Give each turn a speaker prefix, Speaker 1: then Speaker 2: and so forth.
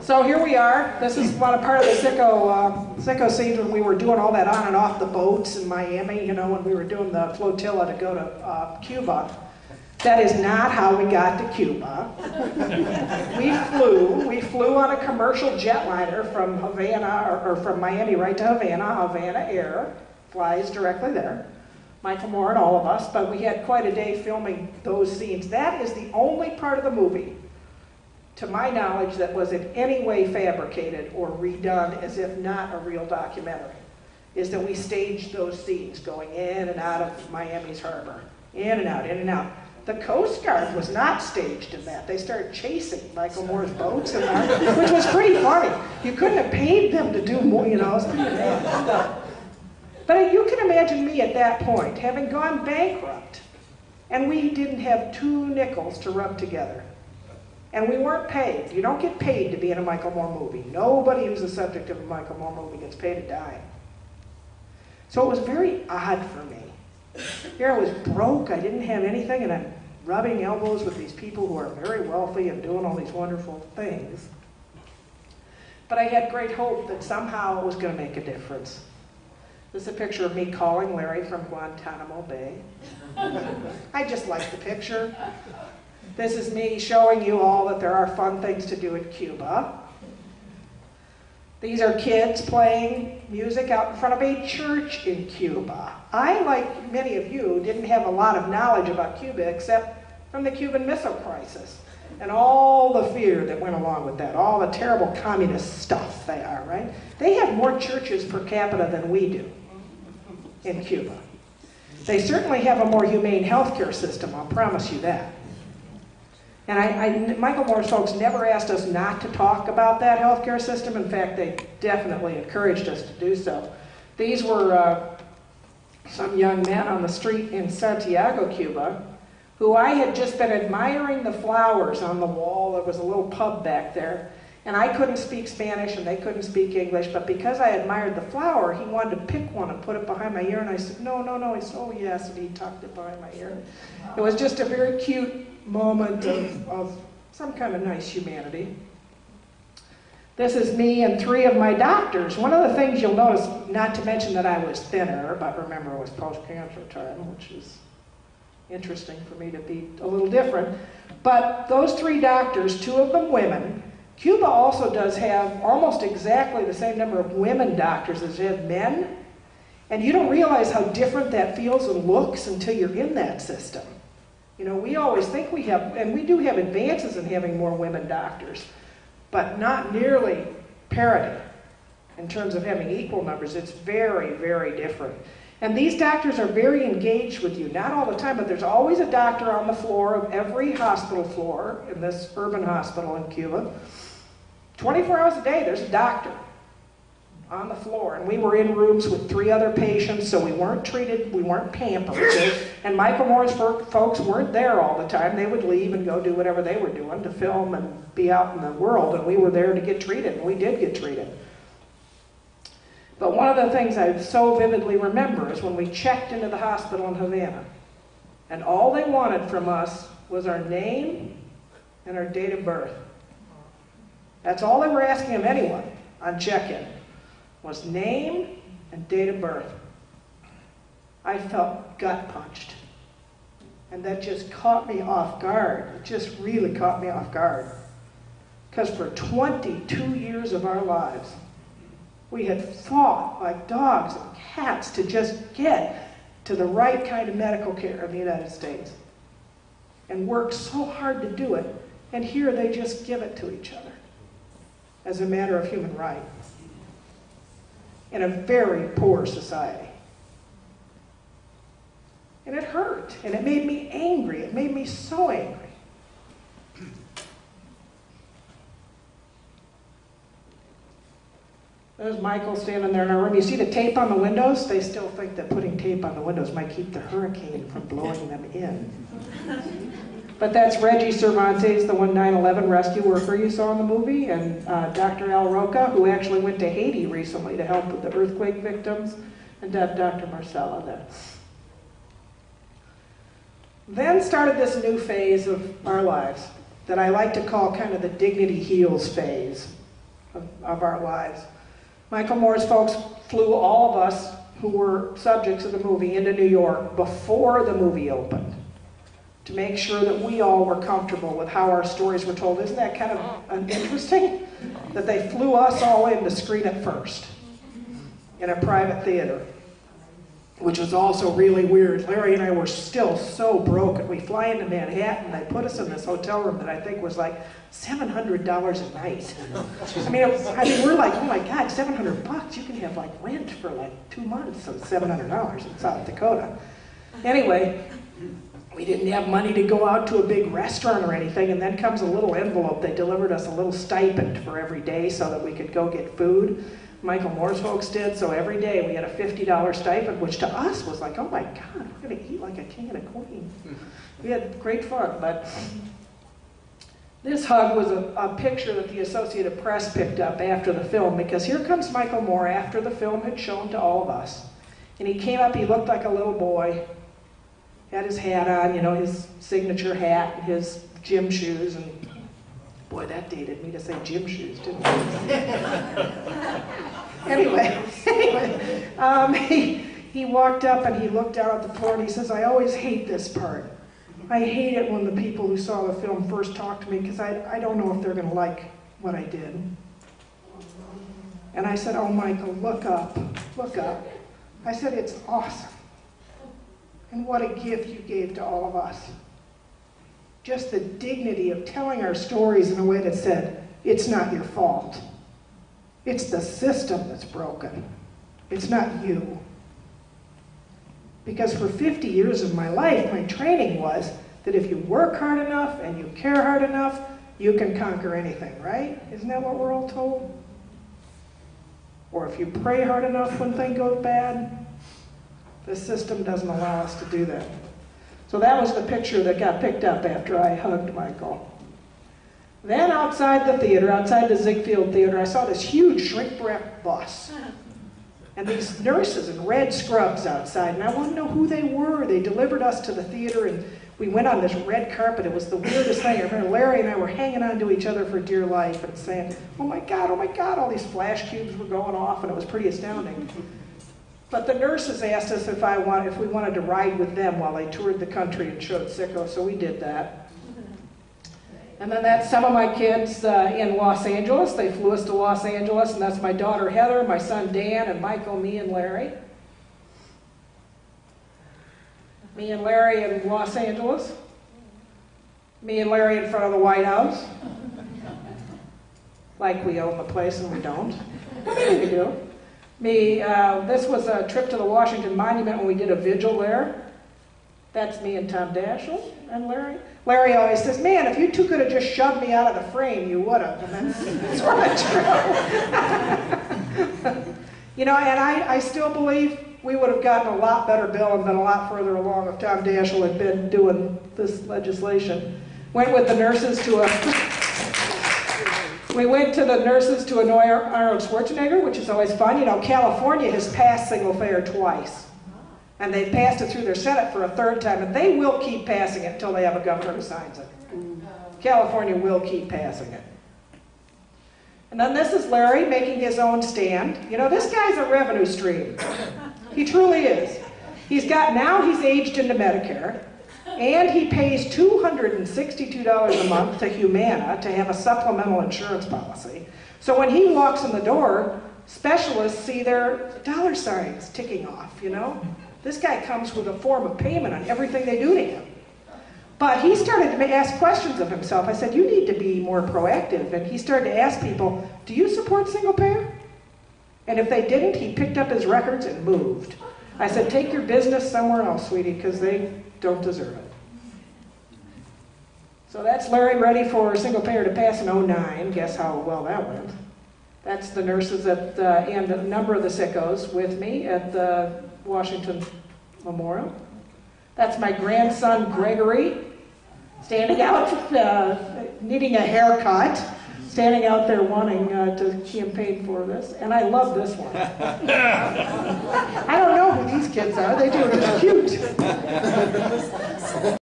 Speaker 1: So here we are. This is one part of the sicko scenes when we were doing all that on and off the boats in Miami, you know, when we were doing the flotilla to go to Cuba. That is not how we got to Cuba. We flew on a commercial jetliner from Havana, or from Miami right to Havana. Havana Air flies directly there. Michael Moore and all of us, but we had quite a day filming those scenes. That is the only part of the movie, to my knowledge, that was in any way fabricated or redone as if not a real documentary, is that we staged those scenes going in and out of Miami's harbor. In and out, in and out. The Coast Guard was not staged in that. They started chasing Michael Moore's boats, which was pretty funny. You couldn't have paid them to do more, you know, it was pretty amazing. But you can imagine me at that point, having gone bankrupt, and we didn't have 2 nickels to rub together. And we weren't paid. You don't get paid to be in a Michael Moore movie. Nobody who's the subject of a Michael Moore movie gets paid a dime. So it was very odd for me. Here I was broke, I didn't have anything, and I'm rubbing elbows with these people who are very wealthy and doing all these wonderful things. But I had great hope that somehow it was going to make a difference. This is a picture of me calling Larry from Guantanamo Bay. I just like the picture. This is me showing you all that there are fun things to do in Cuba. These are kids playing music out in front of a church in Cuba. I, like many of you, didn't have a lot of knowledge about Cuba except from the Cuban Missile Crisis and all the fear that went along with that, all the terrible communist stuff they are, right? They have more churches per capita than we do in Cuba. They certainly have a more humane healthcare system, I'll promise you that. And Michael Moore's folks never asked us not to talk about that healthcare system. In fact, they definitely encouraged us to do so. These were some young men on the street in Santiago, Cuba, who I had just been admiring the flowers on the wall. There was a little pub back there. And I couldn't speak Spanish and they couldn't speak English, but because I admired the flower, he wanted to pick one and put it behind my ear, and I said, no, no, no. He said, oh yes, and he tucked it behind my ear. It was just a very cute moment of some kind of nice humanity. This is me and 3 of my doctors. One of the things you'll notice, not to mention that I was thinner, but remember it was post-cancer time, which is interesting for me to be a little different. But those 3 doctors, 2 of them women. Cuba also does have almost exactly the same number of women doctors as they have men. And you don't realize how different that feels and looks until you're in that system. You know, we always think we have, and we do have advances in having more women doctors, but not nearly parity in terms of having equal numbers. It's very, very different. And these doctors are very engaged with you, not all the time, but there's always a doctor on the floor of every hospital floor in this urban hospital in Cuba. 24 hours a day, there's a doctor on the floor. And we were in rooms with 3 other patients, so we weren't treated, we weren't pampered. And Michael Moore's folks weren't there all the time. They would leave and go do whatever they were doing to film and be out in the world, and we were there to get treated, and we did get treated. But one of the things I so vividly remember is when we checked into the hospital in Havana, and all they wanted from us was our name and our date of birth. That's all they were asking of anyone on check-in, was name and date of birth. I felt gut punched. And that just caught me off guard. It just really caught me off guard. Because for 22 years of our lives, we had fought like dogs and cats to just get to the right kind of medical care in the United States. And worked so hard to do it, and here they just give it to each other as a matter of human right in a very poor society. And it hurt, and it made me angry. It made me so angry. There's Michael standing there in our room. You see the tape on the windows? They still think that putting tape on the windows might keep the hurricane from blowing them in. But that's Reggie Cervantes, the one 9/11 rescue worker you saw in the movie, and Dr. Al Roca, who actually went to Haiti recently to help with the earthquake victims, and Dr. Marcella there. Then started this new phase of our lives that I like to call kind of the dignity heals phase. of our lives. Michael Moore's folks flew all of us who were subjects of the movie into New York before the movie opened to make sure that we all were comfortable with how our stories were told. Isn't that kind of interesting? That they flew us all in to screen it first in a private theater, which was also really weird. Larry and I were still so broke. We fly into Manhattan, and they put us in this hotel room that I think was like $700 a night. I mean, we're like, oh my God, $700? You can have like rent for like 2 months of $700 in South Dakota. Anyway, we didn't have money to go out to a big restaurant or anything, and then comes a little envelope. They delivered us a little stipend for every day so that we could go get food. Michael Moore's folks did, so every day we had a $50 stipend, which to us was like, oh my God, we're going to eat like a king and a queen. We had great fun, but this hug was a picture that the Associated Press picked up after the film, because here comes Michael Moore after the film had shown to all of us. And he came up, he looked like a little boy, had his hat on, you know, his signature hat, and his gym shoes, and boy, that dated me to say gym shoes, didn't it? Anyway, he walked up and he looked down at the floor and he says, I always hate this part. I hate it when the people who saw the film first talk to me because I don't know if they're going to like what I did. And I said, oh, Michael, look up, look up. I said, it's awesome. And what a gift you gave to all of us. Just the dignity of telling our stories in a way that said, it's not your fault. It's the system that's broken. It's not you. Because for 50 years of my life, my training was that if you work hard enough and you care hard enough, you can conquer anything, right? Isn't that what we're all told? Or if you pray hard enough when things go bad, the system doesn't allow us to do that. So that was the picture that got picked up after I hugged Michael. Then outside the theater, outside the Ziegfeld Theater, I saw this huge shrink-wrap bus. And these nurses in red scrubs outside, and I wanted to know who they were. They delivered us to the theater, and we went on this red carpet. It was the weirdest thing. I remember Larry and I were hanging on to each other for dear life and saying, oh my God, all these flash cubes were going off, and it was pretty astounding. But the nurses asked us if we wanted to ride with them while they toured the country and showed sicko, so we did that. And then that's some of my kids in Los Angeles. They flew us to Los Angeles, and that's my daughter Heather, my son Dan, and Michael, me, and Larry. Me and Larry in Los Angeles. Me and Larry in front of the White House. Like we own the place and we don't. We do. This was a trip to the Washington Monument when we did a vigil there. That's me and Tom Daschle and Larry. Larry always says, man, if you two could have just shoved me out of the frame, you would have. And that's sort of true. You know, and I still believe we would have gotten a lot better bill and been a lot further along if Tom Daschle had been doing this legislation. Went with the nurses to We went to the nurses to annoy Arnold Schwarzenegger, which is always fun. You know, California has passed single-payer twice. And they've passed it through their Senate for a third time, and they will keep passing it until they have a governor who signs it. California will keep passing it. And then this is Larry making his own stand. You know, this guy's a revenue stream. He truly is. He's aged into Medicare, and he pays $262 a month to Humana to have a supplemental insurance policy. So when he walks in the door, specialists see their dollar signs ticking off, you know? This guy comes with a form of payment on everything they do to him. But he started to ask questions of himself. I said, you need to be more proactive. And he started to ask people, do you support single payer? And if they didn't, he picked up his records and moved. I said, take your business somewhere else, sweetie, because they don't deserve it. So that's Larry ready for single payer to pass in 2009. Guess how well that went. That's the nurses and a number of the sickos with me at the Washington Memorial. That's my grandson, Gregory, standing out, needing a haircut, standing out there wanting to campaign for this. And I love this one. I don't know who these kids are. They do. They're just cute.